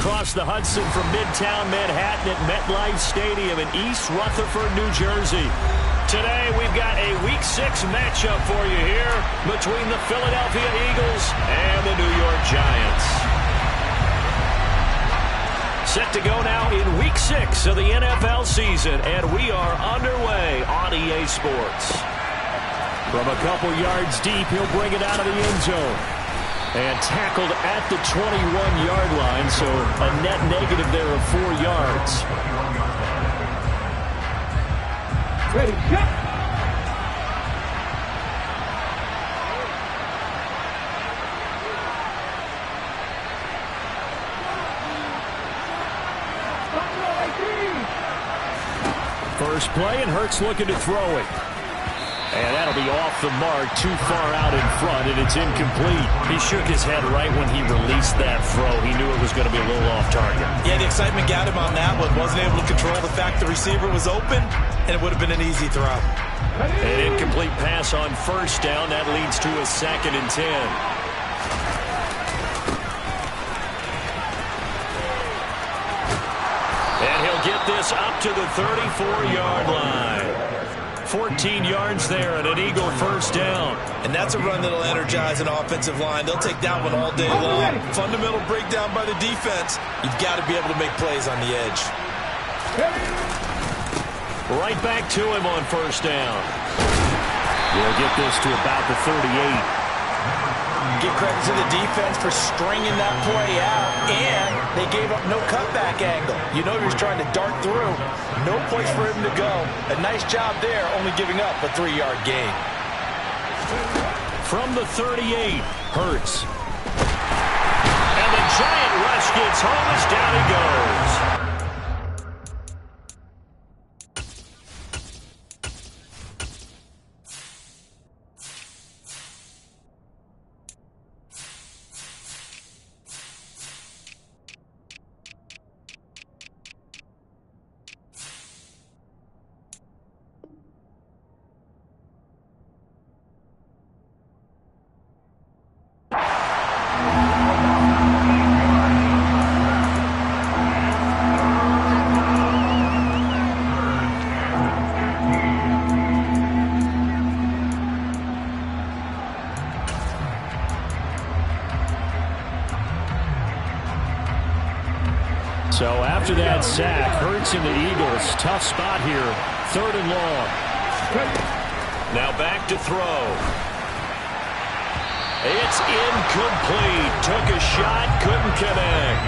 across the Hudson from Midtown Manhattan at MetLife Stadium in East Rutherford, New Jersey. Today, we've got a Week 6 matchup for you here between the Philadelphia Eagles and the New York Giants. Set to go now in Week 6 of the NFL season, and we are underway on EA Sports. From a couple yards deep, he'll bring it out of the end zone. And tackled at the 21-yard line, so a net negative there of 4 yards. Ready, go! First play, and Hurts looking to throw it. And that'll be off the mark, too far out in front, and it's incomplete. He shook his head right when he released that throw. He knew it was going to be a little off target. Yeah, the excitement got him on that one. Wasn't able to control the fact the receiver was open, and it would have been an easy throw. An incomplete pass on first down. That leads to a 2nd and 10. And he'll get this up to the 34-yard line. 14 yards there and an Eagle first down. And that's a run that'll energize an offensive line. They'll take that one all day long. Fundamental breakdown by the defense. You've got to be able to make plays on the edge. Right back to him on first down. We'll get this to about the 38. Give credit to the defense for stringing that play out, and they gave up no cutback angle. You know he was trying to dart through. No place for him to go. A nice job there, only giving up a 3-yard gain. From the 38, Hurts. And the giant rush gets home as down he goes. So after that sack, Hurts and the Eagles, tough spot here, 3rd and long. Now back to throw. It's incomplete. Took a shot, couldn't connect.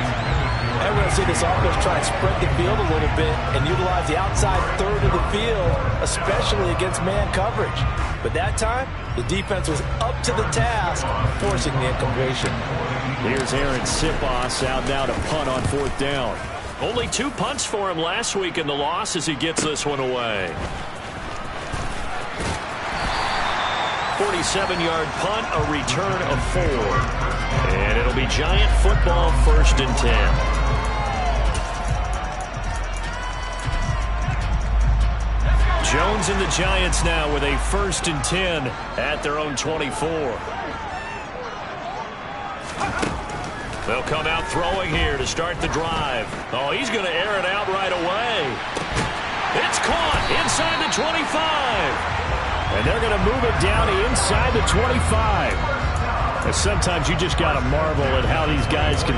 I'm going to see this offense try and spread the field a little bit and utilize the outside third of the field, especially against man coverage. But that time, the defense was up to the task, forcing the incompletion. Here's Aaron Sipos out now to punt on 4th down. Only 2 punts for him last week in the loss as he gets this one away. 47-yard punt, a return of 4. And it'll be Giant football, 1st and 10. Jones and the Giants now with a 1st and 10 at their own 24. They'll come out throwing here to start the drive. Oh, he's going to air it out right away. It's caught inside the 25. And they're going to move it down inside the 25. And sometimes you just got to marvel at how these guys can...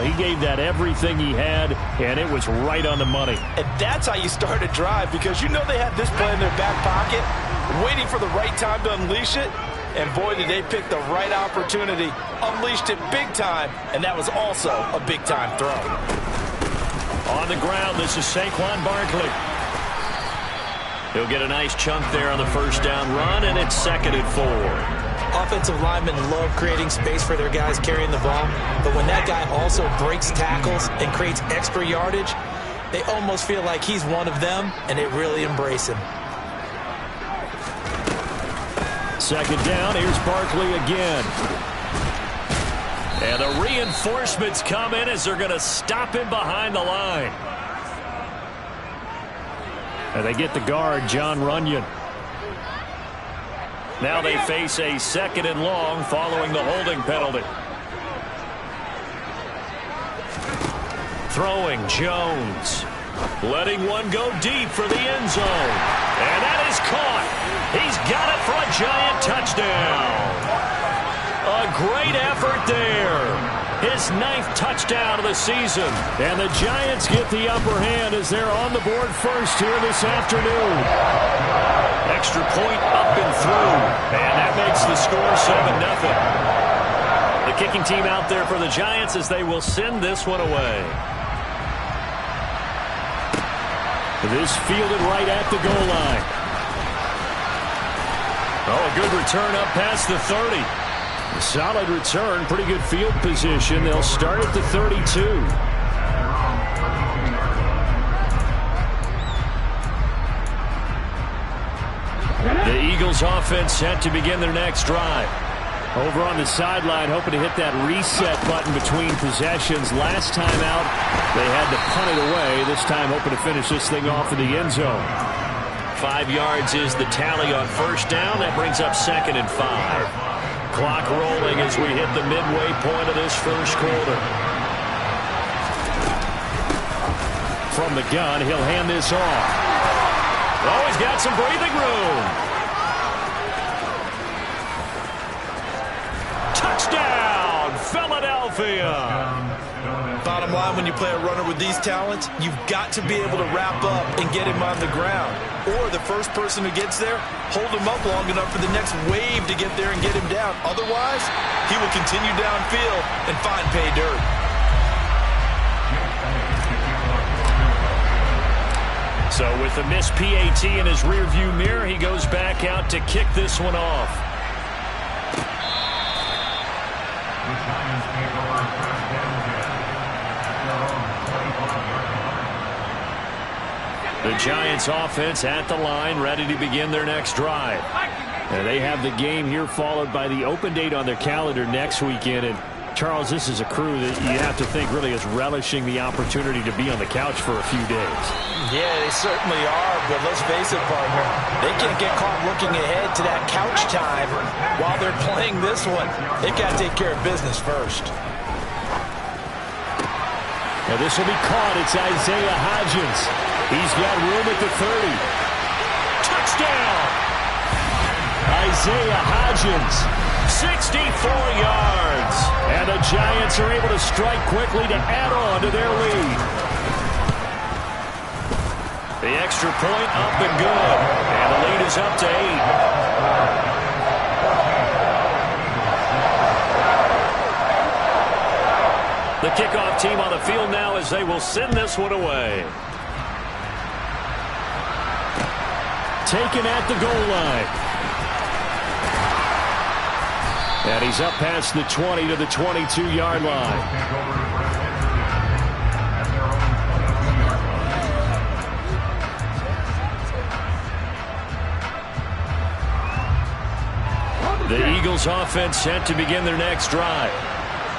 He gave that everything he had, and it was right on the money. And that's how you start a drive, because you know they had this play in their back pocket, waiting for the right time to unleash it. And boy, did they pick the right opportunity. Unleashed it big time, and that was also a big-time throw. On the ground, this is Saquon Barkley. He'll get a nice chunk there on the first down run, and it's 2nd and 4. Offensive linemen love creating space for their guys carrying the ball, but when that guy also breaks tackles and creates extra yardage, they almost feel like he's one of them, and they really embrace him. second down. Here's Barkley again. And the reinforcements come in as they're going to stop him behind the line. And they get the guard, Jon Runyan. Now they face a second and long following the holding penalty. Throwing Jones. Letting one go deep for the end zone. And that is caught. He's got it for a giant touchdown. A great effort there. His 9th touchdown of the season. And the Giants get the upper hand as they're on the board first here this afternoon. Extra point up and through. And that makes the score 7-0. The kicking team out there for the Giants as they will send this one away. This fielded right at the goal line. Oh, a good return up past the 30. A solid return, pretty good field position. They'll start at the 32. The Eagles offense set to begin their next drive. Over on the sideline, hoping to hit that reset button between possessions. Last time out, they had to punt it away. This time, hoping to finish this thing off in the end zone. 5 yards is the tally on first down. That brings up 2nd and 5. Clock rolling as we hit the midway point of this first quarter. From the gun, he'll hand this off. Oh, he's got some breathing room. Touchdown, Philadelphia. Bottom line, when you play a runner with these talents, you've got to be able to wrap up and get him on the ground. Or the first person who gets there, hold him up long enough for the next wave to get there and get him down. Otherwise, he will continue downfield and find pay dirt. So with the missed PAT in his rearview mirror, he goes back out to kick this one off. The Giants offense at the line, ready to begin their next drive. And they have the game here followed by the open date on their calendar next weekend. And Charles, this is a crew that you have to think really is relishing the opportunity to be on the couch for a few days. Yeah, they certainly are, but let's face it, partner. They can't get caught looking ahead to that couch time while they're playing this one. They got to take care of business first. Now this will be caught. It's Isaiah Hodgins. He's got room at the 30. Touchdown! Isaiah Hodgins, 64 yards. And the Giants are able to strike quickly to add on to their lead. The extra point up and good. And the lead is up to 8. The kickoff team on the field now as they will send this one away. Taken at the goal line. And he's up past the 20 to the 22-yard line. The Eagles offense set to begin their next drive.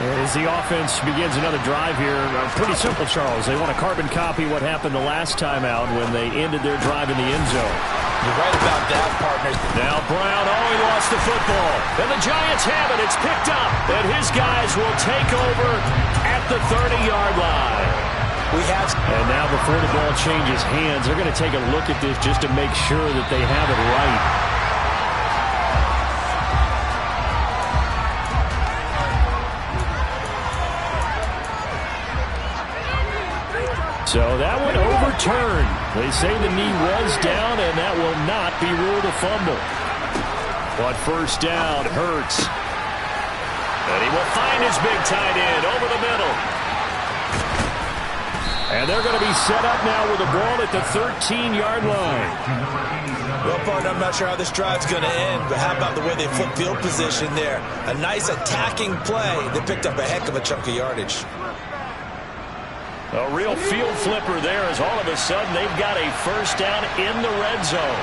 As the offense begins another drive here, pretty simple, Charles. They want to carbon copy what happened the last time out when they ended their drive in the end zone. You're right about that, partner. Now Brown, he lost the football. And the Giants have it. It's picked up. And his guys will take over at the 30-yard line. And now before the ball changes hands, they're going to take a look at this just to make sure that they have it right. So that one overturned. They say the knee was down, and that will not be ruled a fumble. But first down, Hurts. And he will find his big tight end over the middle. And they're going to be set up now with the ball at the 13-yard line. Well, partner, I'm not sure how this drive's going to end, but how about the way they flip field position there? A nice attacking play. They picked up a heck of a chunk of yardage. A real field flipper there as all of a sudden they've got a first down in the red zone.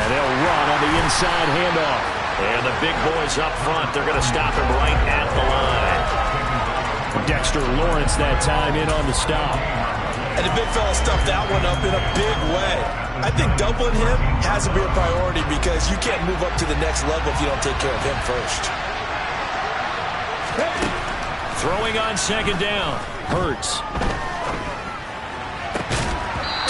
they'll run on the inside handoff. And the big boys up front, they're going to stop him right at the line. Dexter Lawrence that time in on the stop. And the big fella stuffed that one up in a big way. I think doubling him has to be a priority because you can't move up to the next level if you don't take care of him first. Throwing on second down. Hurts.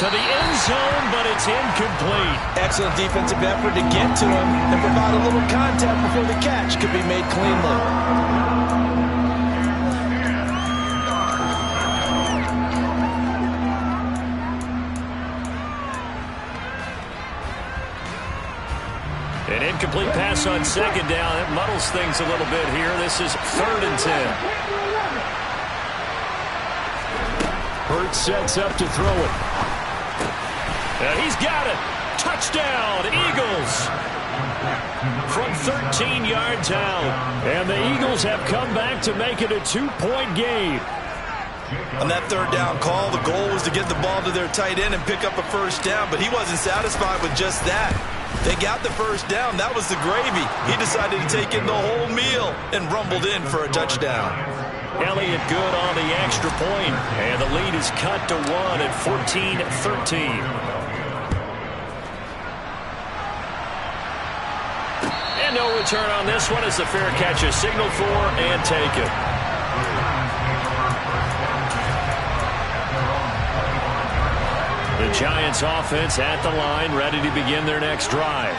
To the end zone, but it's incomplete. Excellent defensive effort to get to him and provide a little contact before the catch could be made cleanly. An incomplete pass on second down. It muddles things a little bit here. This is 3rd and 10. Hurts sets up to throw it. And he's got it. Touchdown, Eagles. From 13 yards out. And the Eagles have come back to make it a 2-point game. On that 3rd down call, the goal was to get the ball to their tight end and pick up a first down, but he wasn't satisfied with just that. They got the first down. That was the gravy. He decided to take in the whole meal and rumbled in for a touchdown. Elliott good on the extra point, and the lead is cut to 1 at 14-13. And no return on this one as the fair catch is signaled for and taken. The Giants offense at the line, ready to begin their next drive.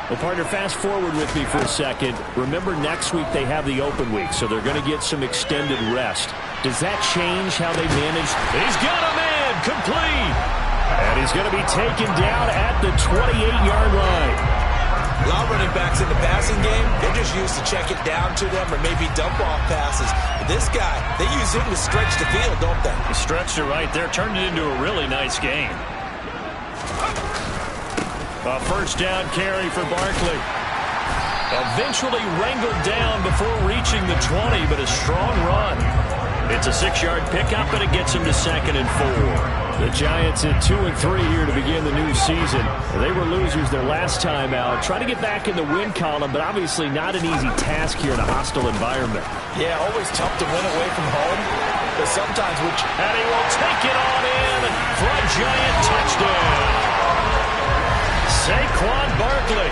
Well, partner, fast forward with me for a second. Remember, next week they have the open week, so they're going to get some extended rest. Does that change how they manage? He's got a man, complete. And he's going to be taken down at the 28-yard line. A lot of running backs in the passing game, they're just used to check it down to them or maybe dump off passes. But this guy, they use him to stretch the field, don't they? He stretched it right there, turned it into a really nice game. A first down carry for Barkley. Eventually wrangled down before reaching the 20, but a strong run. It's a 6-yard pickup, and it gets him to 2nd and 4. The Giants at 2 and 3 here to begin the new season. They were losers their last time out. Trying to get back in the win column, but obviously not an easy task here in a hostile environment. Yeah, always tough to win away from home, but sometimes and he will take it on in for a Giant touchdown. Saquon Barkley,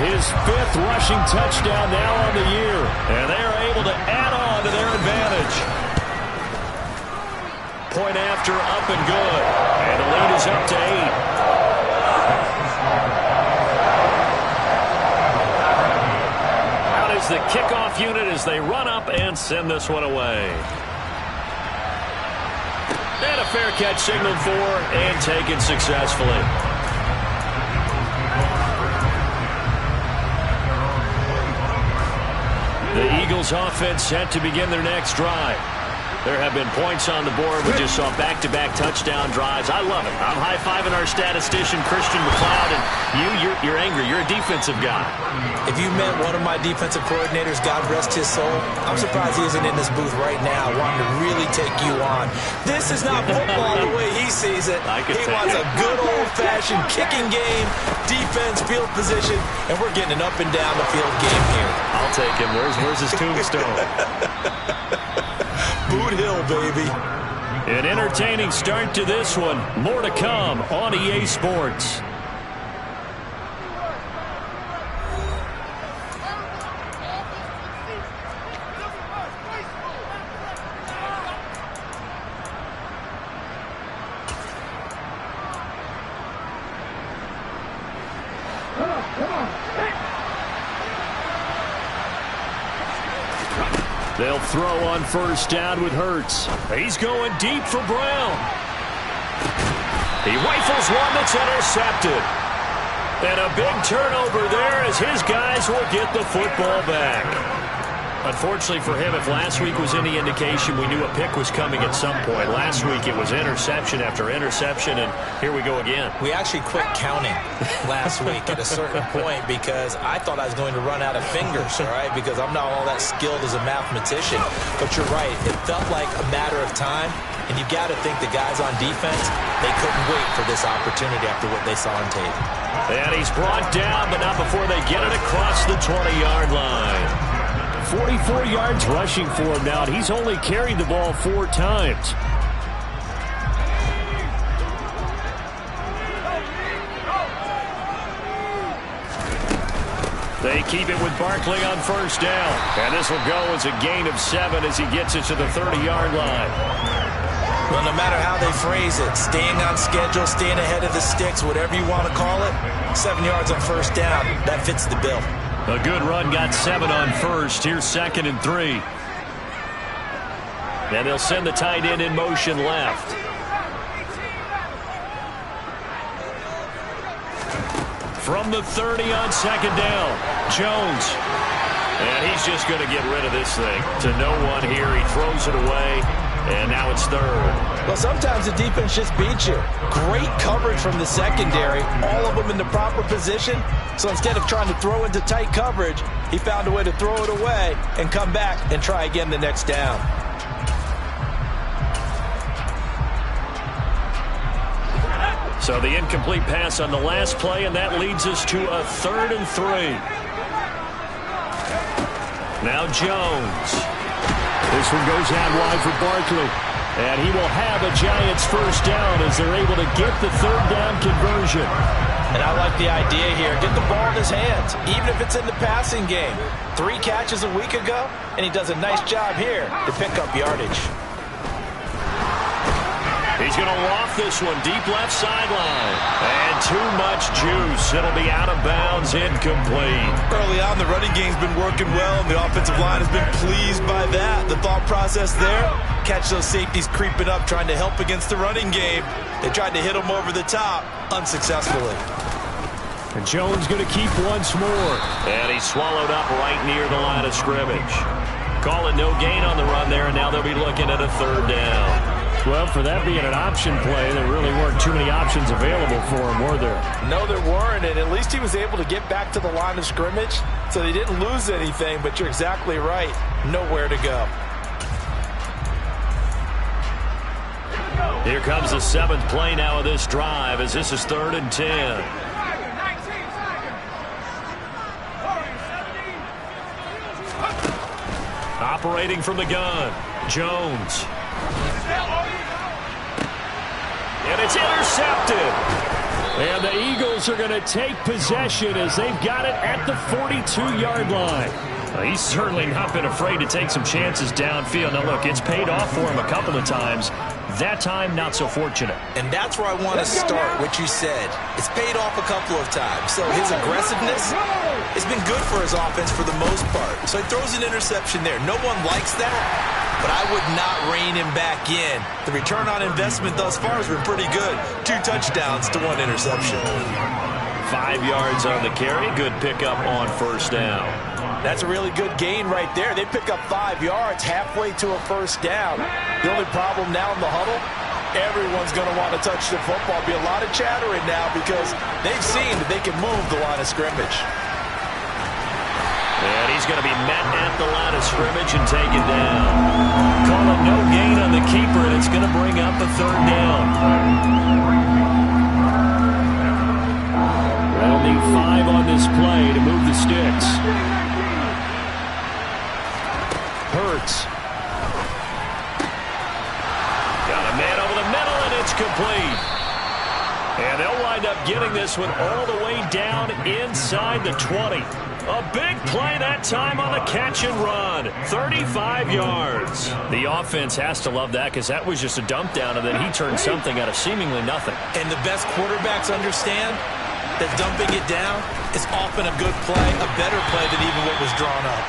his 5th rushing touchdown now on the year, and they are able to add on to their advantage. Point after, up and good. And the lead is up to 8. Out is the kickoff unit as they run up and send this one away. And a fair catch signaled for and taken successfully. The Eagles offense set to begin their next drive. There have been points on the board. We just saw back-to-back touchdown drives. I love it. I'm high-fiving our statistician, Christian McLeod, and you're angry. You're a defensive guy. If you met one of my defensive coordinators, God rest his soul, I'm surprised he isn't in this booth right now wanting to really take you on. This is not football the way he sees it. He wants a good old-fashioned kicking game, defense, field position, and we're getting an up-and-down-the-field game here. I'll take him. Where's his tombstone? Boot Hill, baby. An entertaining start to this one. More to come on EA Sports. They'll throw on first down with Hurts. He's going deep for Brown. He rifles one that's intercepted. And a big turnover there as his guys will get the football back. Unfortunately for him, if last week was any indication, we knew a pick was coming at some point. Last week it was interception after interception, and here we go again. We actually quit counting last week at a certain point because I thought I was going to run out of fingers, all right, because I'm not all that skilled as a mathematician. But you're right. It felt like a matter of time, and you've got to think the guys on defense, they couldn't wait for this opportunity after what they saw on tape. And he's brought down, but not before they get it across the 20-yard line. 44 yards rushing for him now, and he's only carried the ball 4 times. They keep it with Barkley on first down. And this will go as a gain of 7 as he gets it to the 30-yard line. Well, no matter how they phrase it, staying on schedule, staying ahead of the sticks, whatever you want to call it, 7 yards on first down, that fits the bill. A good run got 7 on first. Here's 2nd and 3. And they'll send the tight end in motion left. From the 30 on 2nd down, Jones. And he's just going to get rid of this thing. To no one here. He throws it away. And now it's 3rd. Well, sometimes the defense just beats you. Great coverage from the secondary. All of them in the proper position. So instead of trying to throw into tight coverage, he found a way to throw it away and come back and try again the next down. So the incomplete pass on the last play, and that leads us to a 3rd and 3. Now Jones. This one goes out wide for Barkley. And he will have a Giants first down as they're able to get the 3rd down conversion. And I like the idea here. Get the ball in his hands, even if it's in the passing game. 3 catches a week ago, and he does a nice job here to pick up yardage. He's going to loft this one deep left sideline. And too much juice. It'll be out of bounds, incomplete. Early on, the running game's been working well, and the offensive line has been pleased by that. The thought process there, catch those safeties creeping up, trying to help against the running game. They tried to hit them over the top, unsuccessfully. And Jones going to keep once more. And he's swallowed up right near the line of scrimmage. Call it no gain on the run there, and now they'll be looking at a 3rd down. Well, for that being an option play, there really weren't too many options available for him, were there? No, there weren't, and at least he was able to get back to the line of scrimmage, so they didn't lose anything, but you're exactly right. Nowhere to go. Here comes the 7th play now of this drive, as this is 3rd and 10. Operating from the gun, Jones. And it's intercepted. And the Eagles are going to take possession as they've got it at the 42-yard line. He's certainly not been afraid to take some chances downfield. Now, look, it's paid off for him a couple of times. That time, not so fortunate. And that's where I want to start, what you said. It's paid off a couple of times. So his aggressiveness has been good for his offense for the most part. So he throws an interception there. No one likes that, but I would not rein him back in. The return on investment thus far has been pretty good. 2 touchdowns to 1 interception. 5 yards on the carry. Good pickup on first down. That's a really good gain right there. They pick up 5 yards halfway to a first down. The only problem now in the huddle, everyone's going to want to touch the football. Be a lot of chattering now because they've seen that they can move the line of scrimmage. And he's going to be met at the line of scrimmage and taken down. Call it no gain on the keeper, and it's going to bring up a 3rd down. They'll need 5 on this play to move the sticks. Hurts. Got a man over the middle, and it's complete. And they'll wind up getting this one all the way down inside the 20. A big play that time on the catch and run. 35 yards. The offense has to love that because that was just a dump down, and then he turned something out of seemingly nothing. And the best quarterbacks understand that dumping it down is often a good play, a better play than even what was drawn up.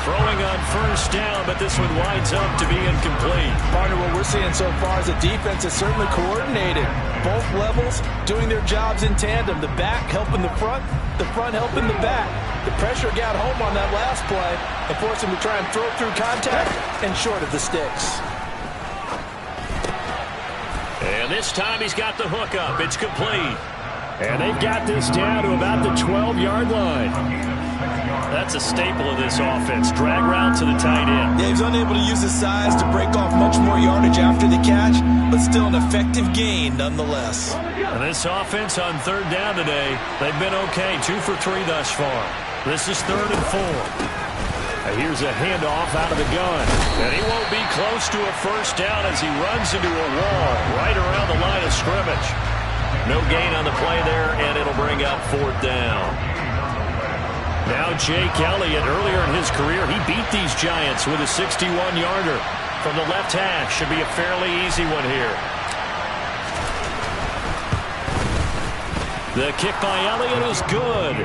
Throwing on first down, but this one winds up to be incomplete. Partner, what we're seeing so far is the defense is certainly coordinated. Both levels doing their jobs in tandem. The back helping the front helping the back. The pressure got home on that last play and forced him to try and throw through contact and short of the sticks. And this time he's got the hook up. It's complete. And they've got this down to about the 12-yard line. That's a staple of this offense. Drag route to the tight end. Yeah, he's unable to use his size to break off much more yardage after the catch, but still an effective gain nonetheless. And this offense on third down today, they've been okay. 2 for 3 thus far. This is 3rd and 4. Here's a handoff out of the gun. And he won't be close to a first down as he runs into a wall right around the line of scrimmage. No gain on the play there, and it'll bring up 4th down. Now Jake Elliott, earlier in his career, he beat these Giants with a 61-yarder. From the left hash, should be a fairly easy one here. The kick by Elliott is good.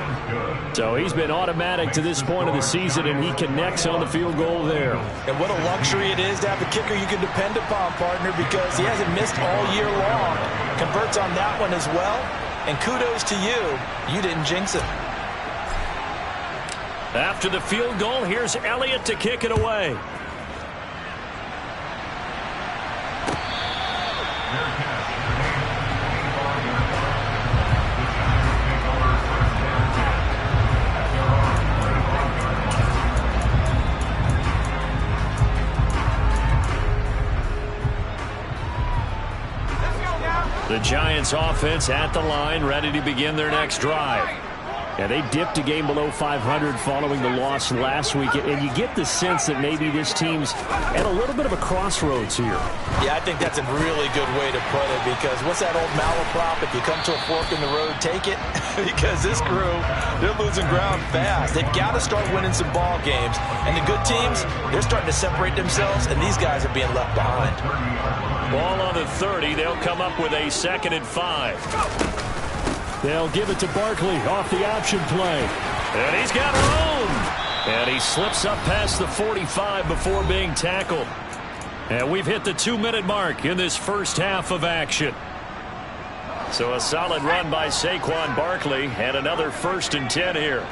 So he's been automatic to this point of the season, and he connects on the field goal there. And what a luxury it is to have a kicker you can depend upon, partner, because he hasn't missed all year long. Converts on that one as well. And kudos to you. You didn't jinx it. After the field goal, here's Elliott to kick it away. The Giants offense at the line, ready to begin their next drive. And they dipped a game below 500 following the loss last week. And you get the sense that maybe this team's at a little bit of a crossroads here. Yeah, I think that's a really good way to put it, because what's that old malaprop? If you come to a fork in the road, take it. Because this crew, they're losing ground fast. They've got to start winning some ball games. And the good teams, they're starting to separate themselves, and these guys are being left behind. Ball on the 30. They'll come up with a 2nd and 5. They'll give it to Barkley off the option play. And he's got room. And he slips up past the 45 before being tackled. And we've hit the 2-minute mark in this first half of action. So a solid run by Saquon Barkley and another 1st and 10 here.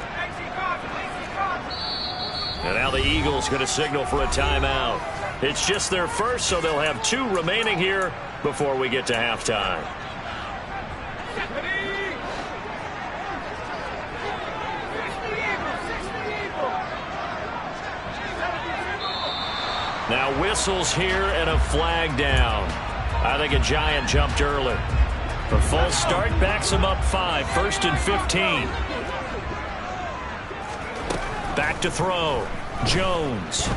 And now the Eagles going to signal for a timeout. It's just their first, so they'll have 2 remaining here before we get to halftime. Now whistles here and a flag down. I think a Giant jumped early. The full start backs him up 5. 1st and 15. Back to throw. Jones.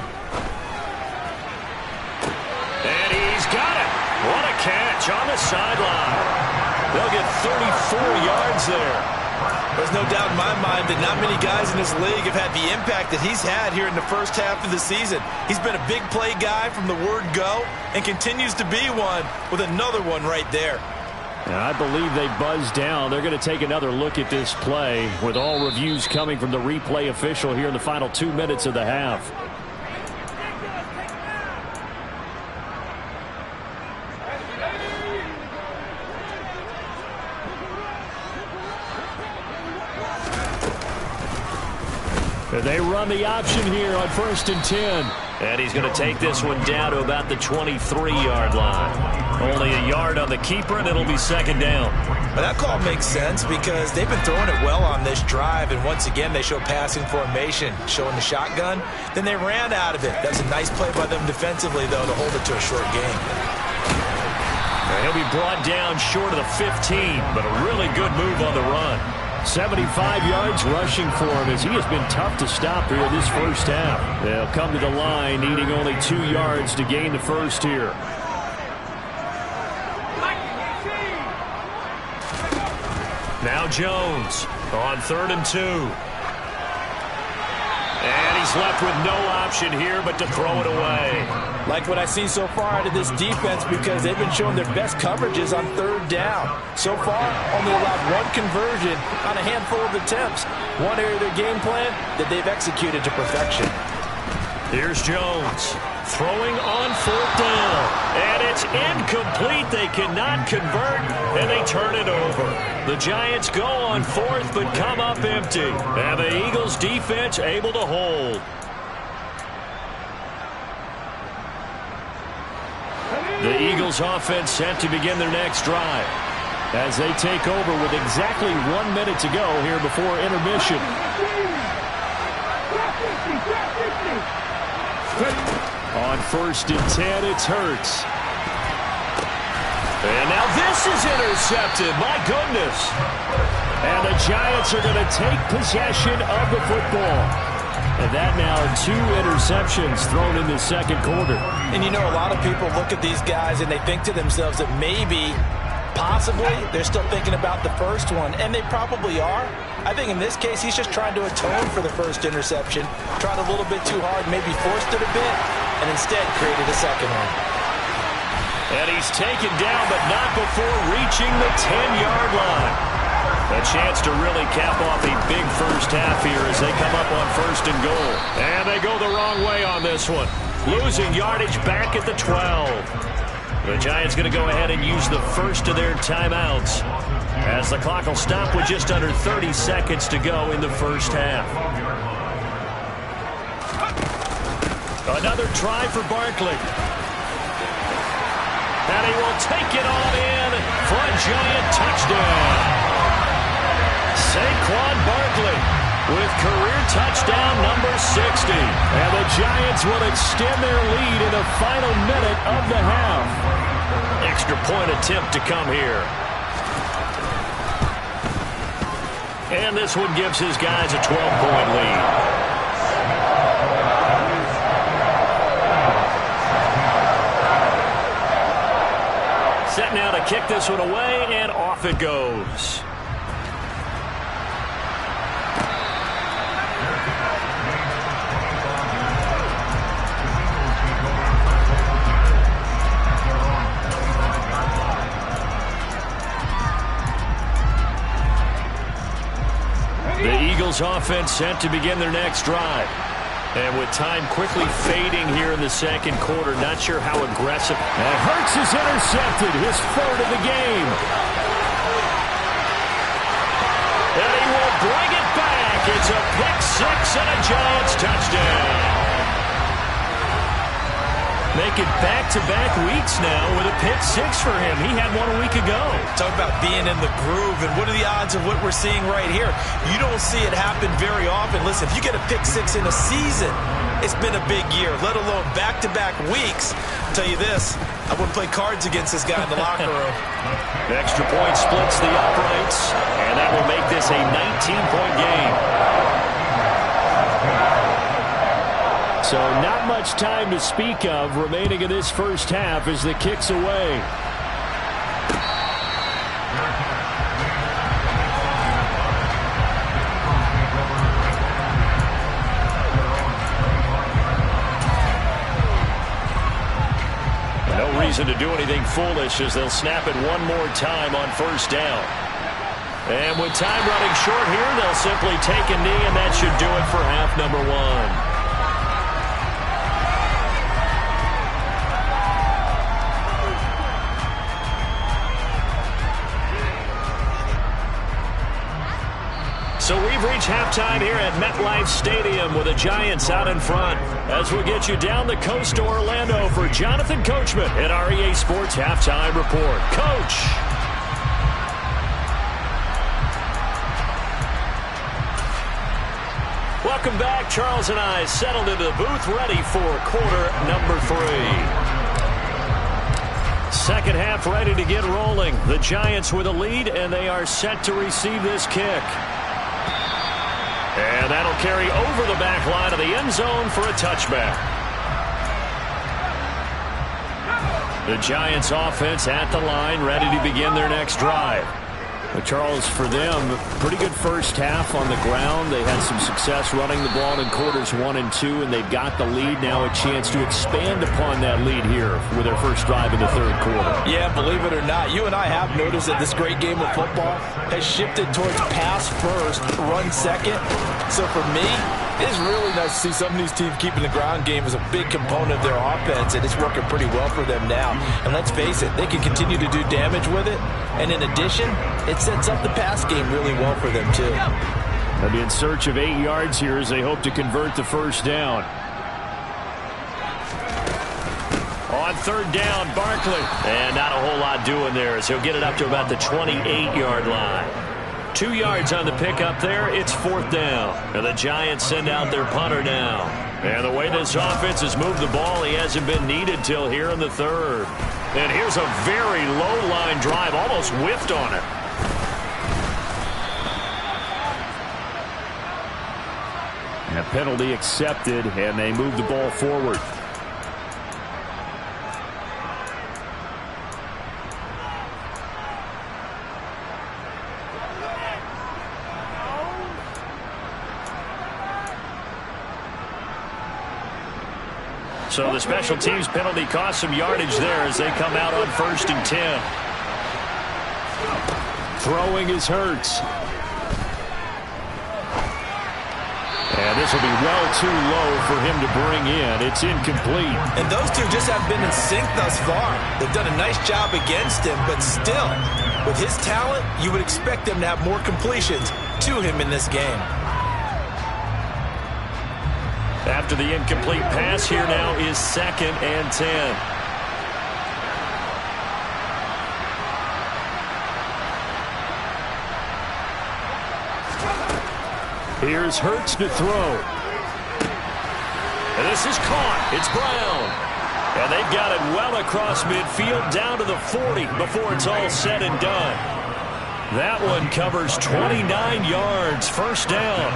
And he's got it. What a catch on the sideline. They'll get 34 yards there. There's no doubt in my mind that not many guys in this league have had the impact that he's had here in the first half of the season. He's been a big play guy from the word go and continues to be one with another one right there. And I believe they buzzed down. They're going to take another look at this play with all reviews coming from the replay official here in the final 2 minutes of the half. They run the option here on 1st and 10. And he's going to take this one down to about the 23-yard line. Only a yard on the keeper, and it'll be 2nd down. But that call makes sense because they've been throwing it well on this drive, and once again they show passing formation, showing the shotgun. Then they ran out of it. That's a nice play by them defensively, though, to hold it to a short game. And he'll be brought down short of the 15, but a really good move on the run. 75 yards rushing for him as he has been tough to stop here this first half. They'll come to the line needing only 2 yards to gain the first here. Now Jones on 3rd and 2. And he's left with no option here but to throw it away. Like what I see so far out of this defense because they've been showing their best coverages on 3rd down. So far, only allowed 1 conversion on a handful of attempts. One area of their game plan that they've executed to perfection. Here's Jones throwing on 4th down. And it's incomplete. They cannot convert, and they turn it over. The Giants go on 4th but come up empty. And the Eagles defense able to hold. The Eagles offense set to begin their next drive as they take over with exactly 1 minute to go here before intermission. On 1st and 10, it's Hurts. And now this is intercepted. My goodness. And the Giants are going to take possession of the football. And that now 2 interceptions thrown in the second quarter. And you know, a lot of people look at these guys and they think to themselves that maybe, possibly, they're still thinking about the first one. And they probably are. I think in this case, he's just trying to atone for the first interception. Tried a little bit too hard, maybe forced it a bit, and instead created a second one. And he's taken down, but not before reaching the 10-yard line. A chance to really cap off a big first half here as they come up on 1st and goal. And they go the wrong way on this one. Losing yardage back at the 12. The Giants going to go ahead and use the first of their timeouts as the clock will stop with just under 30 seconds to go in the first half. Another try for Barkley. And he will take it on in for a Giant touchdown. Saquon Barkley with career touchdown number 60. And the Giants will extend their lead in the final minute of the half. Extra point attempt to come here. And this one gives his guys a 12-point lead. Set now to kick this one away, and off it goes. The Eagles offense set to begin their next drive. And with time quickly fading here in the second quarter, not sure how aggressive. And Hurts is intercepted, his 3rd of the game. And he will bring it back. It's a pick 6 and a Giants touchdown. Making back-to-back weeks now with a pick 6 for him. He had one a week ago. Talk about being in the groove, and what are the odds of what we're seeing right here? You don't see it happen very often. Listen, if you get a pick 6 in a season, it's been a big year, let alone back-to-back weeks. I'll tell you this, I wouldn't play cards against this guy in the locker room. The extra point splits the uprights, and that will make this a 19-point game. So not much time to speak of remaining in this first half as the kick's away. No reason to do anything foolish as they'll snap it one more time on 1st down. And with time running short here, they'll simply take a knee, and that should do it for half number 1. So we've reached halftime here at MetLife Stadium with the Giants out in front. As we'll get you down the coast to Orlando for Jonathan Coachman at our EA Sports Halftime Report. Coach. Welcome back. Charles and I settled into the booth ready for quarter number 3. Second half ready to get rolling. The Giants with a lead, and they are set to receive this kick. And that'll carry over the back line of the end zone for a touchback. The Giants offense at the line, ready to begin their next drive. But Charles, for them, pretty good first half on the ground. They had some success running the ball in quarters 1 and 2, and they've got the lead now, a chance to expand upon that lead here with their first drive in the third quarter. Yeah, believe it or not, you and I have noticed that this great game of football has shifted towards pass first, run second. So for me, it's really nice to see some of these teams keeping the ground game as a big component of their offense, and it's working pretty well for them now. And let's face it, they can continue to do damage with it. And in addition, it sets up the pass game really well for them too. They'll be in search of 8 yards here as they hope to convert the first down. On third down, Barkley. And not a whole lot doing there as he'll get it up to about the 28-yard line. 2 yards on the pickup there. It's fourth down. And the Giants send out their punter now. And the way this offense has moved the ball, he hasn't been needed till here in the third. And here's a very low-line drive, almost whiffed on it. And a penalty accepted, and they move the ball forward. So the special teams penalty cost some yardage there as they come out on 1st and 10. Throwing is Hurts. And this will be well too low for him to bring in. It's incomplete. And those two just haven't been in sync thus far. They've done a nice job against him, but still, with his talent, you would expect them to have more completions to him in this game. After the incomplete pass, here now is 2nd and 10. Here's Hurts to throw. And this is caught. It's Brown. And they've got it well across midfield down to the 40 before it's all said and done. That one covers 29 yards. First down.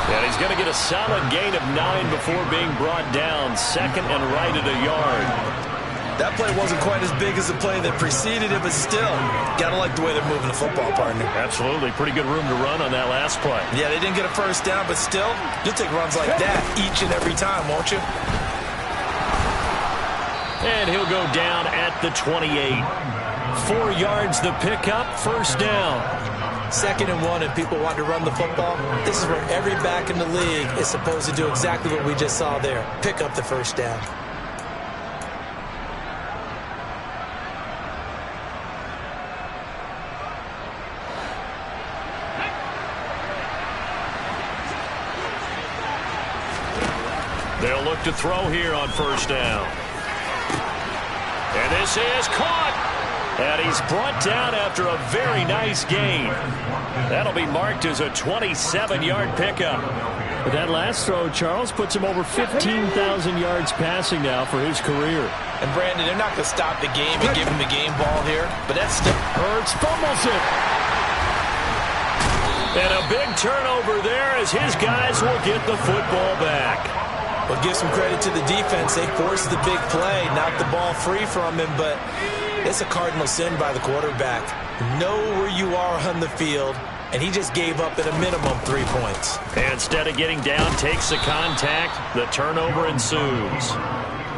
And he's going to get a solid gain of 9 before being brought down. Second and right at a yard. That play wasn't quite as big as the play that preceded it, but still, got to like the way they're moving the football, partner. Absolutely. Pretty good room to run on that last play. Yeah, they didn't get a first down, but still, you'll take runs like that each and every time, won't you? And he'll go down at the 28. 4 yards the pickup, first down. 2nd and 1, and people want to run the football. This is where every back in the league is supposed to do exactly what we just saw there. Pick up the first down. They'll look to throw here on first down. And this is caught. And he's brought down after a very nice gain. That'll be marked as a 27-yard pickup. But that last throw, Charles, puts him over 15,000 yards passing now for his career. And Brandon, they're not going to stop the game and give him the game ball here. But that's still... Hurts fumbles it. And a big turnover there as his guys will get the football back. Well, give some credit to the defense. They forced the big play, knocked the ball free from him, but it's a cardinal sin by the quarterback. Know where you are on the field, and he just gave up at a minimum 3 points. And instead of getting down, takes the contact. The turnover ensues.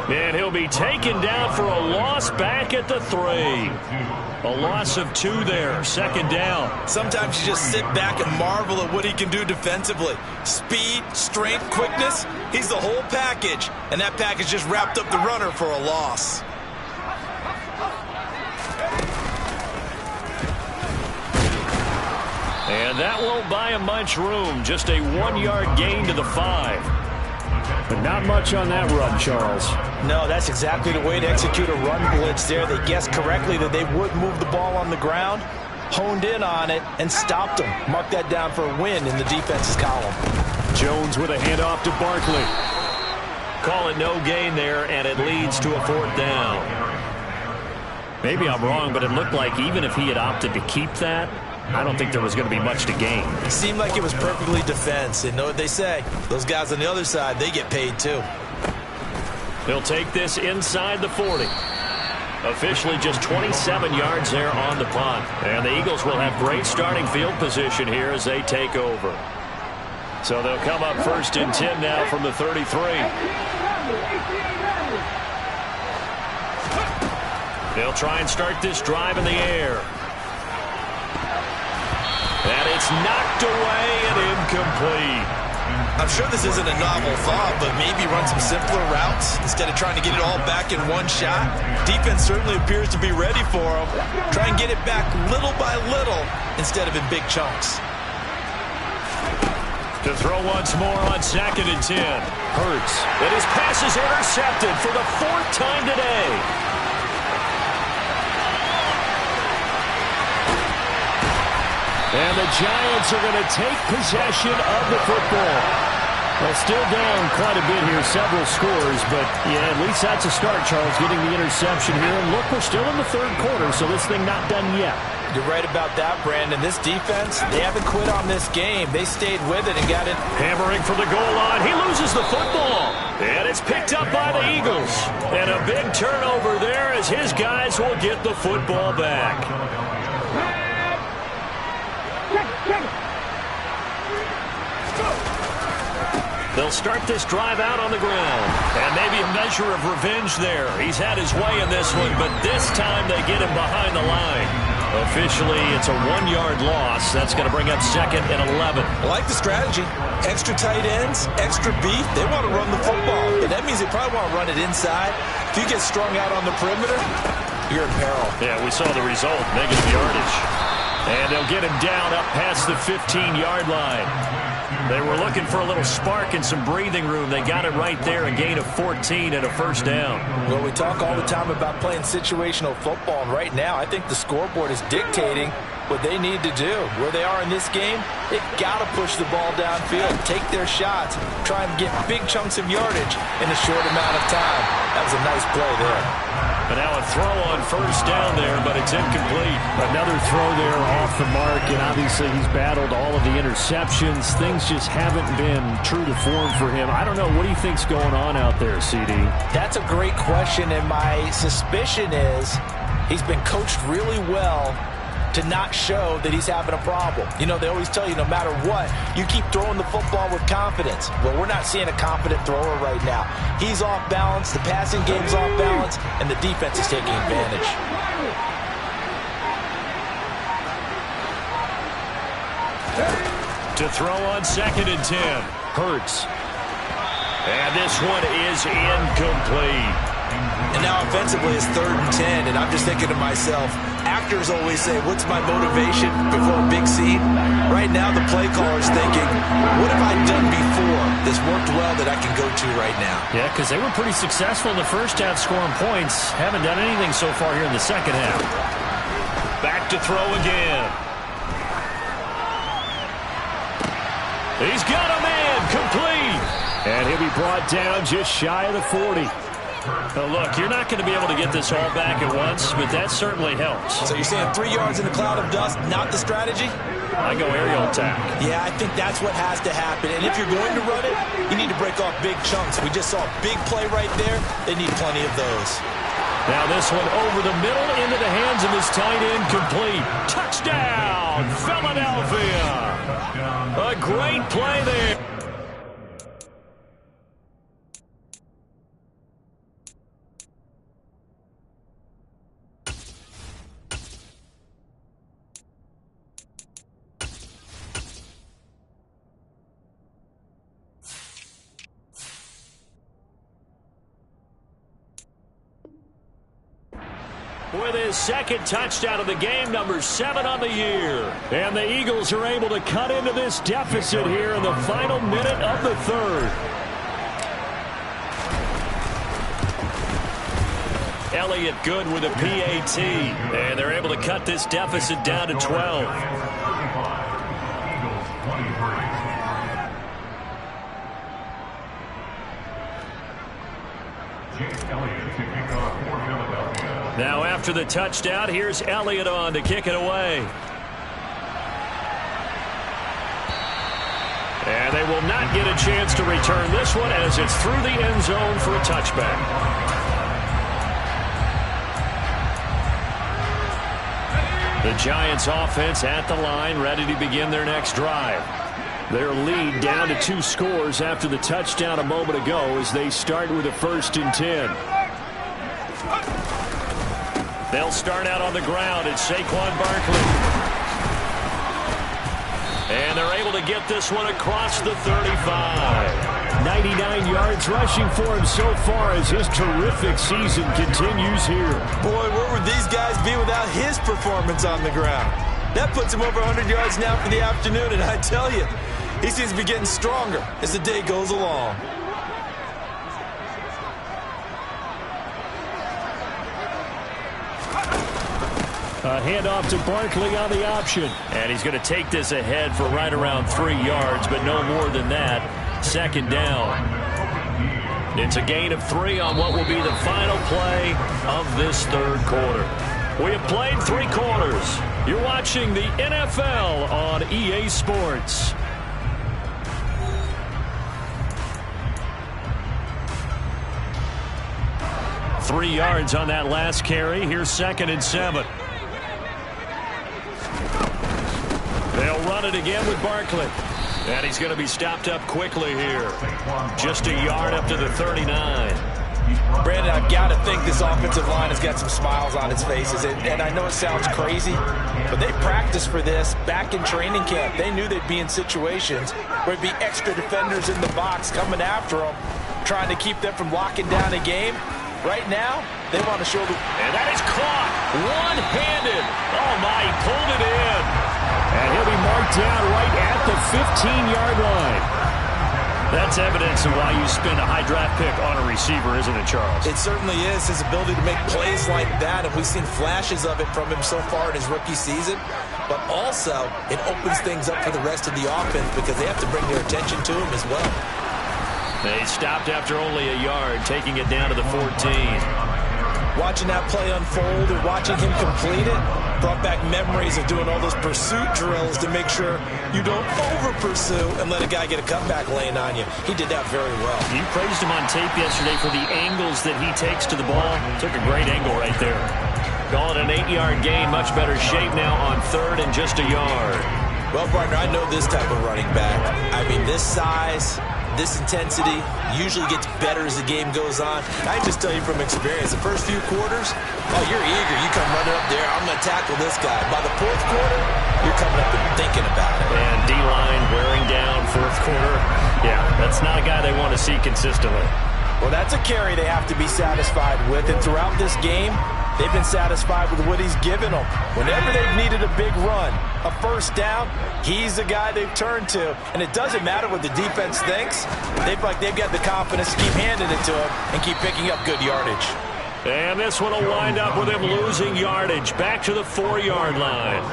And he'll be taken down for a loss back at the 3. A loss of 2 there, second down. Sometimes you just sit back and marvel at what he can do defensively. Speed, strength, quickness, he's the whole package. And that package just wrapped up the runner for a loss. And that won't buy him much room. Just a 1-yard gain to the 5. But not much on that run, Charles. No, that's exactly the way to execute a run blitz there. They guessed correctly that they would move the ball on the ground, honed in on it, and stopped them. Mark that down for a win in the defense's column. Jones with a handoff to Barkley. Call it no gain there, and it leads to a 4th down. Maybe I'm wrong, but it looked like even if he had opted to keep that, I don't think there was going to be much to gain. It seemed like it was perfectly defense. And know what they say? Those guys on the other side, they get paid too. He'll take this inside the 40. Officially just 27 yards there on the punt. And the Eagles will have great starting field position here as they take over. So they'll come up 1st and 10 now from the 33. They'll try and start this drive in the air. And it's knocked away and incomplete. I'm sure this isn't a novel thought, but maybe run some simpler routes instead of trying to get it all back in one shot. Defense certainly appears to be ready for him. Try and get it back little by little instead of in big chunks. To throw once more on 2nd and 10. Hurts. And his pass is intercepted for the 4th time today. And the Giants are going to take possession of the football. Well, still down quite a bit here, several scores, but yeah, at least that's a start, Charles, getting the interception here. And look, we're still in the 3rd quarter, so this thing not done yet. You're right about that, Brandon. This defense, they haven't quit on this game. They stayed with it and got it. Hammering from the goal line. He loses the football. And it's picked up by the Eagles. And a big turnover there as his guys will get the football back. They'll start this drive out on the ground. And maybe a measure of revenge there. He's had his way in this one, but this time they get him behind the line. Officially, it's a 1-yard loss. That's going to bring up 2nd and 11. I like the strategy. Extra tight ends, extra beef. They want to run the football, but that means they probably want to run it inside. If you get strung out on the perimeter, you're in peril. Yeah, we saw the result, negative yardage. And they'll get him down up past the 15-yard line. They were looking for a little spark and some breathing room. They got it right there, a gain of 14 and a 1st down. Well, we talk all the time about playing situational football, and right now I think the scoreboard is dictating what they need to do. Where they are in this game, they've got to push the ball downfield, take their shots, try and get big chunks of yardage in a short amount of time. That was a nice play there. And now a throw on 1st down there, but it's incomplete. Another throw there off the mark, and obviously he's battled all of the interceptions. Things just haven't been true to form for him. I don't know. What do you think's going on out there, CD? That's a great question, and my suspicion is he's been coached really well to not show that he's having a problem. You know, they always tell you no matter what, you keep throwing the football with confidence. Well, we're not seeing a confident thrower right now. He's off balance, the passing game's off balance, and the defense is taking advantage. To throw on 2nd and 10. Hurts. And this one is incomplete. And now offensively it's 3rd and 10, and I'm just thinking to myself, actors always say, what's my motivation before a big scene? Right now the play caller's thinking, what have I done before that's worked well that I can go to right now? Yeah, because they were pretty successful in the 1st half scoring points. Haven't done anything so far here in the 2nd half. Back to throw again. He's got a man complete. And he'll be brought down just shy of the 40. Well, look, you're not going to be able to get this all back at once, but that certainly helps. So you're saying 3 yards in a cloud of dust, not the strategy? I go aerial attack. Yeah, I think that's what has to happen. And if you're going to run it, you need to break off big chunks. We just saw a big play right there. They need plenty of those. Now this one over the middle into the hands of his tight end, complete. Touchdown, Philadelphia. A great play there. With his 2nd touchdown of the game, number 7 on the year. And the Eagles are able to cut into this deficit here in the final minute of the 3rd. Elliott good with a PAT. And they're able to cut this deficit down to 12. Now after the touchdown, here's Elliott on to kick it away. And they will not get a chance to return this one as it's through the end zone for a touchback. The Giants offense at the line, ready to begin their next drive. Their lead down to 2 scores after the touchdown a moment ago as they start with a 1st and 10. They'll start out on the ground. It's Saquon Barkley. And they're able to get this one across the 35. 99 yards rushing for him so far as his terrific season continues here. Boy, where would these guys be without his performance on the ground? That puts him over 100 yards now for the afternoon, and I tell you, he seems to be getting stronger as the day goes along. A handoff to Barkley on the option. And he's going to take this ahead for right around 3 yards, but no more than that. Second down. It's a gain of 3 on what will be the final play of this third quarter. We have played 3 quarters. You're watching the NFL on EA Sports. Three yards on that last carry. Here's 2nd and 7. They'll run it again with Barkley. And he's going to be stopped up quickly here. Just a yard up to the 39. Brandon, I've got to think this offensive line has got some smiles on its faces. And I know it sounds crazy, but they practiced for this back in training camp. They knew they'd be in situations where there'd be extra defenders in the box coming after them, trying to keep them from locking down a game. Right now, they want to show the... And that is caught one-handed. Oh, my, he pulled it in. And he'll be marked down right at the 15-yard line. That's evidence of why you spend a high draft pick on a receiver, isn't it, Charles? It certainly is. His ability to make plays like that, and we've seen flashes of it from him so far in his rookie season. But also, it opens things up for the rest of the offense because they have to bring their attention to him as well. They stopped after only a yard, taking it down to the 14. Watching that play unfold or watching him complete it brought back memories of doing all those pursuit drills to make sure you don't over-pursue and let a guy get a cutback laying on you. He did that very well. You praised him on tape yesterday for the angles that he takes to the ball. Took a great angle right there. Call it an 8-yard gain. Much better shape now on 3rd and just a yard. Well, partner, I know this type of running back. I mean, this size, this intensity usually gets better as the game goes on. I just tell you from experience, the first few quarters, oh, you're eager. You come running up there, I'm going to tackle this guy. By the 4th quarter, you're coming up and thinking about it. And D-line wearing down 4th quarter. Yeah, that's not a guy they want to see consistently. Well, that's a carry they have to be satisfied with. And throughout this game, they've been satisfied with what he's given them. Whenever they've needed a big run, a first down, he's the guy they've turned to. And it doesn't matter what the defense thinks. They've got the confidence to keep handing it to him and keep picking up good yardage. And this one will wind up with him losing yardage back to the 4-yard line.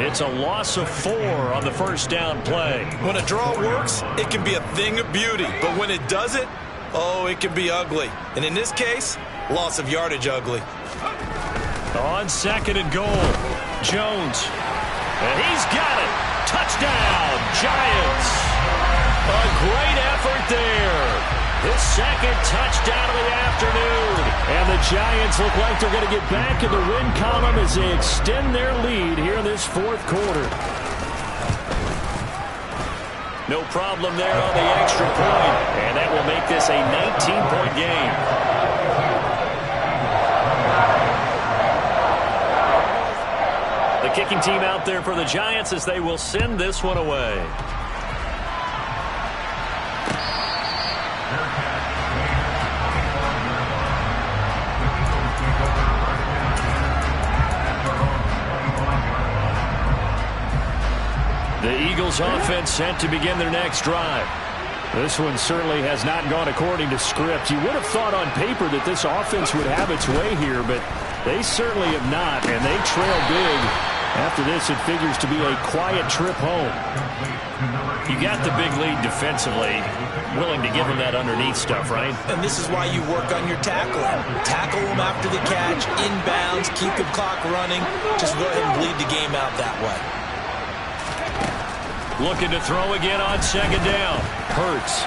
It's a loss of 4 on the first down play. When a draw works, it can be a thing of beauty. But when it doesn't, oh, it can be ugly. And in this case, loss of yardage ugly. On 2nd and goal, Jones. And he's got it. Touchdown, Giants. A great effort there. His 2nd touchdown of the afternoon. And the Giants look like they're going to get back in the win column as they extend their lead here in this 4th quarter. No problem there on the extra point. And that will make this a 19-point game. The kicking team out there for the Giants as they will send this one away. The Eagles offense set to begin their next drive. This one certainly has not gone according to script. You would have thought on paper that this offense would have its way here, but they certainly have not, and they trail big. After this, it figures to be a quiet trip home. You got the big lead defensively, willing to give them that underneath stuff, right? And this is why you work on your tackling. Tackle them after the catch, inbounds, keep the clock running. Just go ahead and bleed the game out that way. Looking to throw again on 2nd down. Hurts.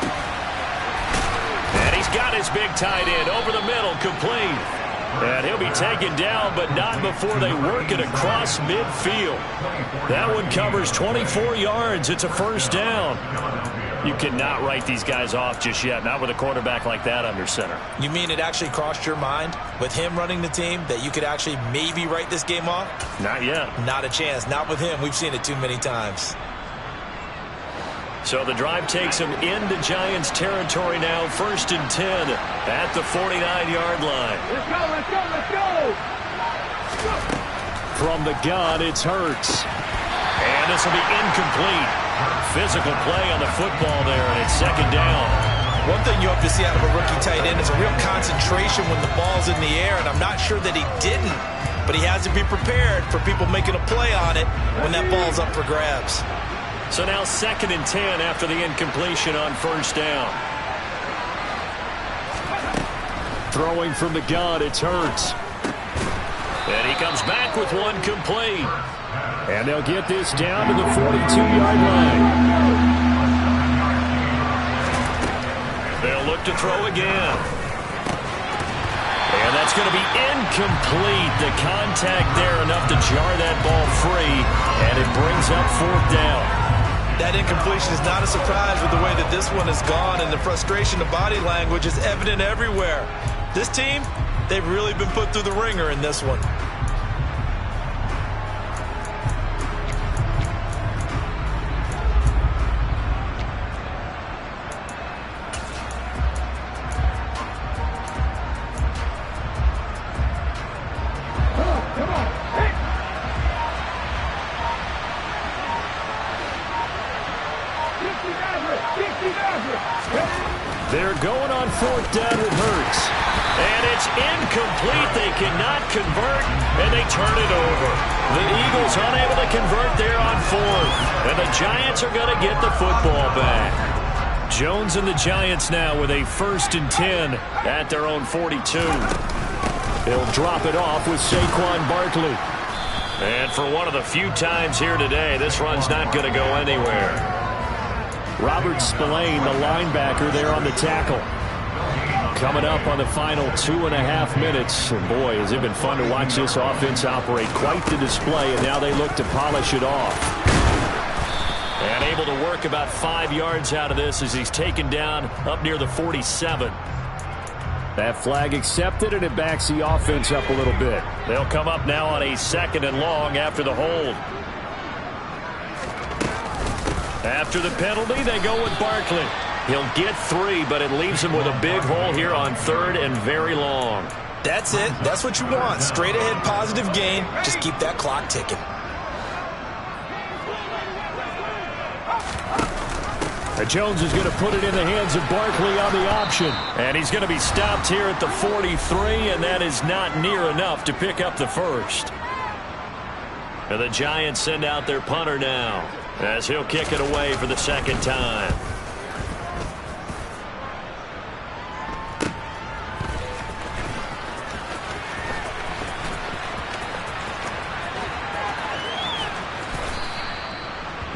And he's got his big tight end over the middle, complete. And he'll be taken down, but not before they work it across midfield. That one covers 24 yards. It's a first down. You cannot write these guys off just yet, not with a quarterback like that under center. You mean it actually crossed your mind with him running the team that you could actually maybe write this game off? Not yet. Not a chance. Not with him. We've seen it too many times. So the drive takes him into Giants territory now. 1st and 10 at the 49-yard line. Let's go, let's go, let's go! From the gun, it's Hurts. And this will be incomplete. Physical play on the football there, and it's 2nd down. One thing you hope to see out of a rookie tight end is a real concentration when the ball's in the air, and I'm not sure that he didn't, but he has to be prepared for people making a play on it when that ball's up for grabs. So now 2nd and 10 after the incompletion on 1st down. Throwing from the gun, it's Hurts. And he comes back with one complete. And they'll get this down to the 42-yard line. They'll look to throw again. And that's going to be incomplete. The contact there enough to jar that ball free. And it brings up 4th down. That incompletion is not a surprise with the way that this one has gone, and the frustration of body language is evident everywhere. This team, they've really been put through the ringer in this one. They're going on 4th down with Hurts. And it's incomplete. They cannot convert, and they turn it over. The Eagles unable to convert there on 4th. And the Giants are going to get the football back. Jones and the Giants now with a 1st and 10 at their own 42. They'll drop it off with Saquon Barkley. And for one of the few times here today, this run's not going to go anywhere. Robert Spillane, the linebacker, there on the tackle. Coming up on the final 2.5 minutes. And boy, has it been fun to watch this offense operate. Quite the display, and now they look to polish it off. And able to work about 5 yards out of this as he's taken down up near the 47. That flag accepted, and it backs the offense up a little bit. They'll come up now on a 2nd and long after the hold. After the penalty, they go with Barkley. He'll get 3, but it leaves him with a big hole here on 3rd and very long. That's it. That's what you want. Straight ahead positive gain. Just keep that clock ticking. Jones is going to put it in the hands of Barkley on the option. And he's going to be stopped here at the 43, and that is not near enough to pick up the 1st. And the Giants send out their punter now, as he'll kick it away for the 2nd time.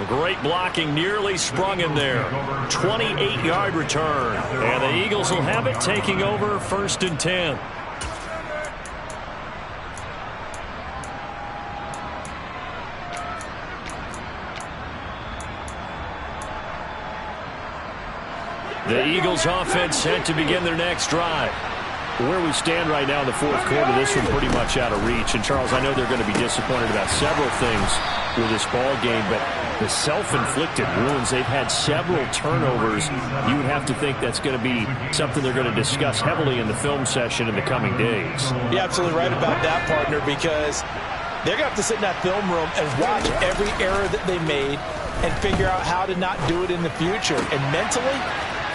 Great blocking, nearly sprung him there. 28-yard return. And the Eagles will have it, taking over 1st and 10. The Eagles offense set to begin their next drive. Where we stand right now in the 4th quarter, this one pretty much out of reach. And, Charles, I know they're going to be disappointed about several things with this ball game, but the self-inflicted wounds, they've had several turnovers. You would have to think that's going to be something they're going to discuss heavily in the film session in the coming days. You're absolutely right about that, partner, because they're going to have to sit in that film room and watch every error that they made and figure out how to not do it in the future. And mentally,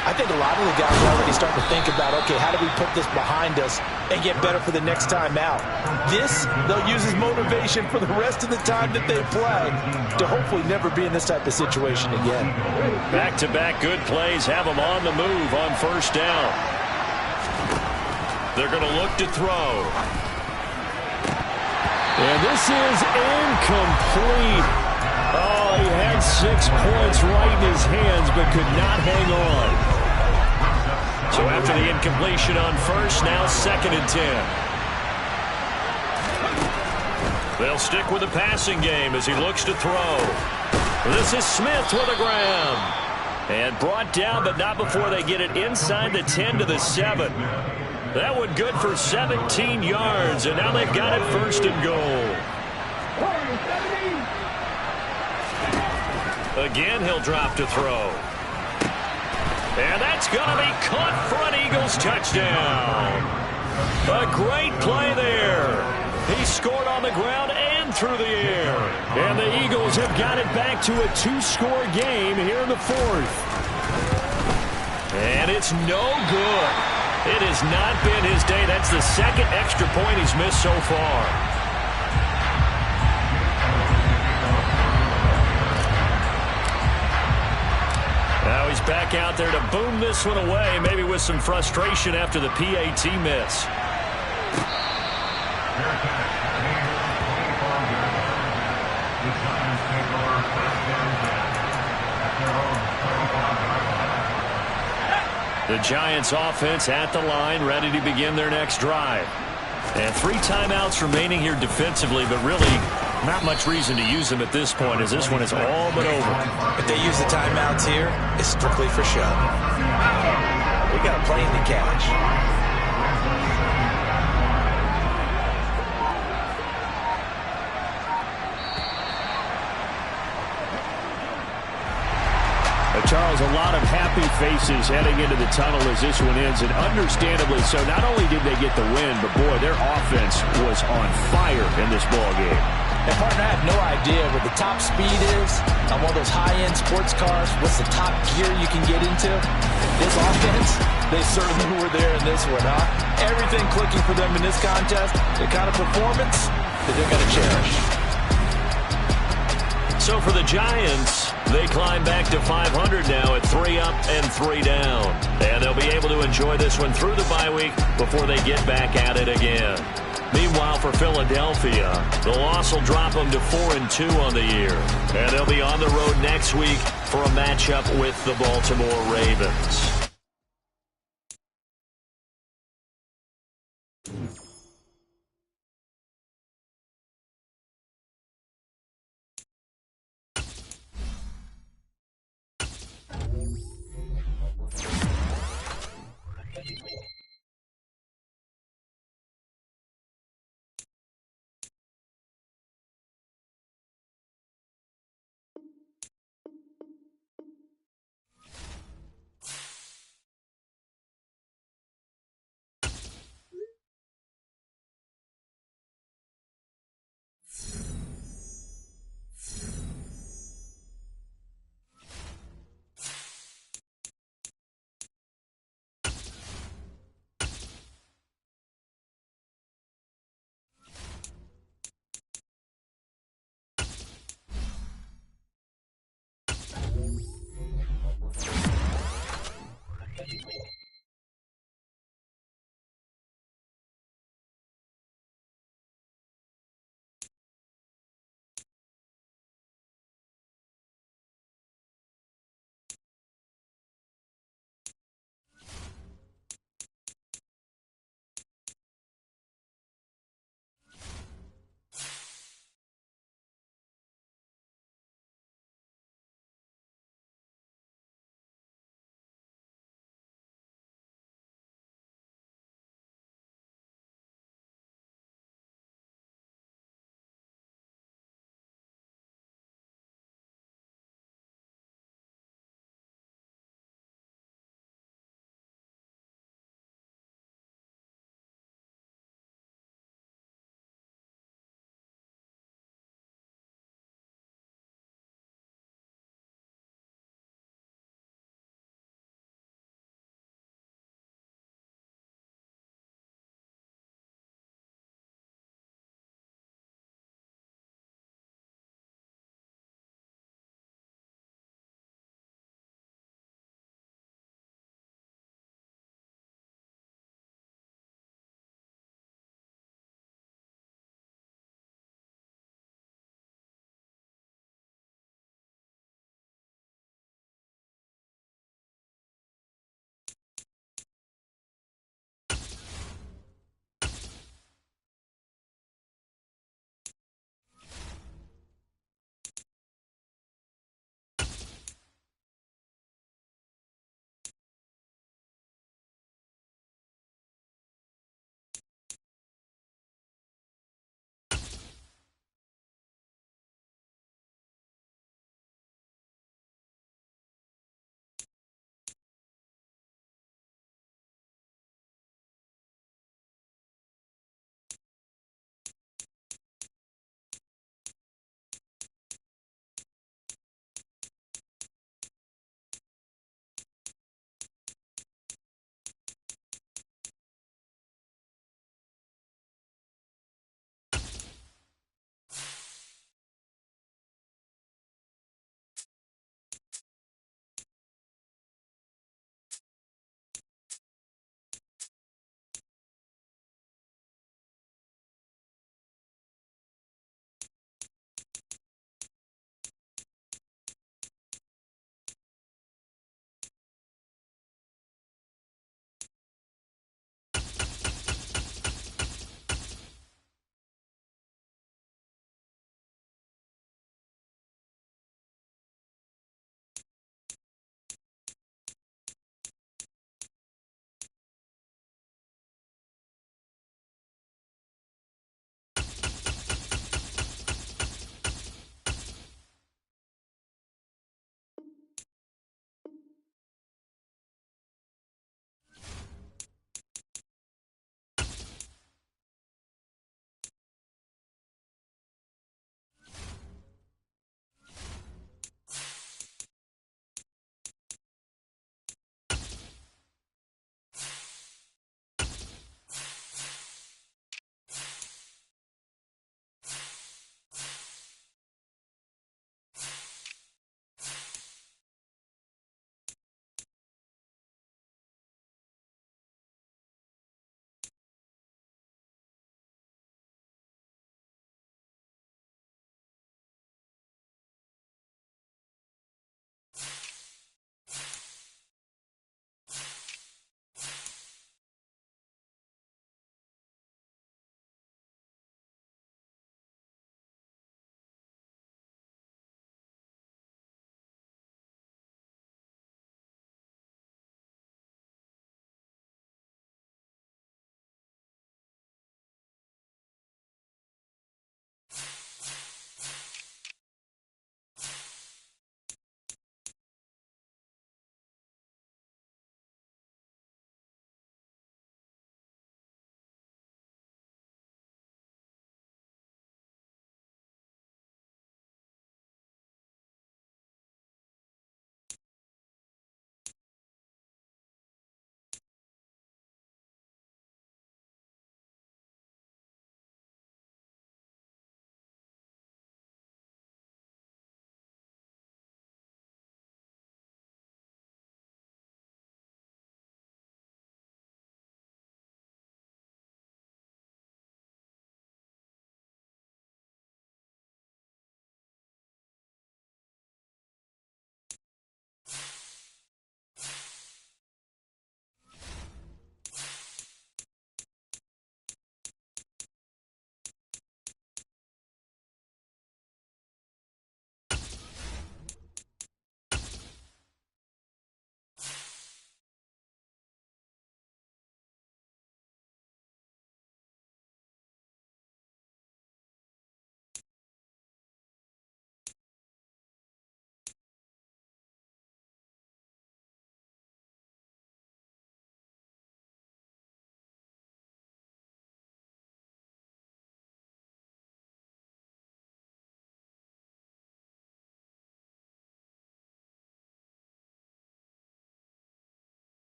I think a lot of the guys are already starting to think about, okay, how do we put this behind us and get better for the next time out? This, they'll use as motivation for the rest of the time that they play to hopefully never be in this type of situation again. Back-to-back good plays have them on the move on 1st down. They're going to look to throw. And this is incomplete. Oh, he had 6 points right in his hands, but could not hang on. So after the incompletion on 1st, now 2nd and 10. They'll stick with the passing game as he looks to throw. This is Smith with a grab. And brought down, but not before they get it inside the 10 to the 7. That one good for 17 yards, and now they've got it 1st and goal. Again, he'll drop to throw. And that's going to be caught for an Eagles touchdown. A great play there. He scored on the ground and through the air. And the Eagles have got it back to a 2-score game here in the 4th. And it's no good. It has not been his day. That's the 2nd extra point he's missed so far. Now he's back out there to boom this one away, maybe with some frustration after the PAT miss. The Giants offense at the line, ready to begin their next drive. And 3 timeouts remaining here defensively, but really not much reason to use them at this point, as this one is all but over. If they use the timeouts here, it's strictly for show. We got a plane to catch. Charles, a lot of happy faces heading into the tunnel as this one ends, and understandably so. Not only did they get the win, but boy, their offense was on fire in this ball game. And partner, I have no idea what the top speed is on one of those high-end sports cars. What's the top gear you can get into? This offense, they certainly were there in this one, huh? Everything clicking for them in this contest, the kind of performance that they're going to cherish. So for the Giants, they climb back to 500 now at 3 up and 3 down. And they'll be able to enjoy this one through the bye week before they get back at it again. Meanwhile, for Philadelphia, the loss will drop them to 4-2 on the year. And they'll be on the road next week for a matchup with the Baltimore Ravens.